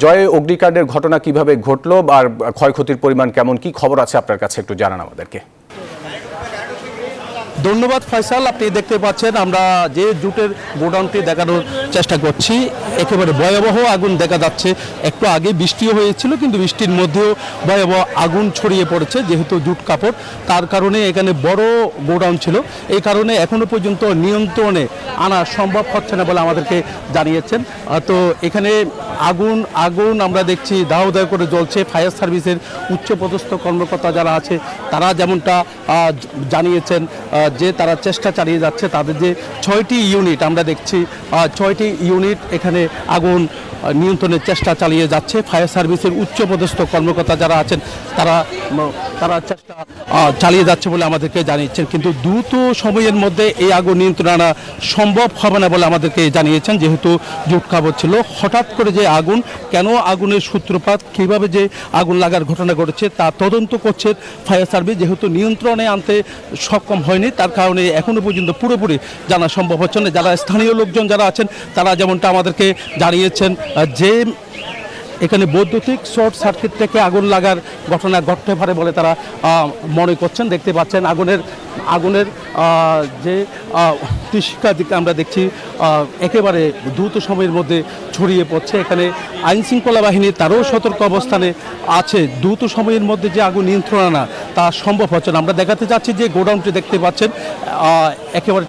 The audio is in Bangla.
জয়, অগ্নিকাণ্ডের ঘটনা কিভাবে ঘটলো আর ক্ষয়ক্ষতির পরিমাণ কেমন, কি খবর আছে আপনার কাছে একটু জানান আমাদেরকে। ধন্যবাদ ফয়সাল। আপনি দেখতে পাচ্ছেন আমরা যে জুটের গোডাউনটি দেখানোর চেষ্টা করছি, একেবারে ভয়াবহ আগুন দেখা যাচ্ছে। একটু আগে বৃষ্টিও হয়েছিল, কিন্তু বৃষ্টির মধ্যেও ভয়াবহ আগুন ছড়িয়ে পড়েছে। যেহেতু জুট কাপড়, তার কারণে এখানে বড় গোডাউন ছিল, এই কারণে এখনো পর্যন্ত নিয়ন্ত্রণে আনা সম্ভব হচ্ছে না বলে আমাদেরকে জানিয়েছেন। তো এখানে আগুন আমরা দেখছি দাহ দাহ করে জ্বলছে। ফায়ার সার্ভিসের উচ্চপদস্থ কর্মকর্তা যারা আছে তারা যেমনটা জানিয়েছেন যে তারা চেষ্টা চালিয়ে যাচ্ছে। তাদের যে 6টি ইউনিট আমরা দেখছি, 6টি ইউনিট এখানে আগুন নিয়ন্ত্রণের চেষ্টা চালিয়ে যাচ্ছে। ফায়ার সার্ভিসের উচ্চপদস্থ কর্মকর্তা যারা আছেন তারা চেষ্টা চালিয়ে যাচ্ছে বলে আমাদেরকে জানিয়েছেন, কিন্তু দ্রুত সময়ের মধ্যে এই আগুন নিয়ন্ত্রণ আনা সম্ভব হবে না বলে আমাদেরকে জানিয়েছেন। যেহেতু জুট কাপড় ছিল, হঠাৎ করে যে আগুন, কেন আগুনের সূত্রপাত, কীভাবে যে আগুন লাগার ঘটনা ঘটেছে তা তদন্ত করছে ফায়ার সার্ভিস। যেহেতু নিয়ন্ত্রণে আনতে সক্ষম হয়নি, তার কারণে এখনও পর্যন্ত পুরোপুরি জানা সম্ভব হচ্ছে না। যারা স্থানীয় লোকজন যারা আছেন তারা যেমনটা আমাদেরকে জানিয়েছেন যে এখানে বৈদ্যুতিক শর্ট সার্কিট থেকে আগুন লাগার ঘটনা ঘটতে পারে বলে তারা মনে করছেন। দেখতে পাচ্ছেন আগুনের যে শিক্ষাদিকে আমরা দেখছি একেবারে দ্রুত সময়ের মধ্যে ছড়িয়ে পড়ছে। এখানে আইনশৃঙ্খলা বাহিনী তারও সতর্ক অবস্থানে আছে। দ্রুত সময়ের মধ্যে যে আগুন নিয়ন্ত্রণ আনা তা সম্ভব হচ্ছে না। আমরা দেখাতে যাচ্ছি যে গোডাউনটি দেখতে পাচ্ছেন একেবারে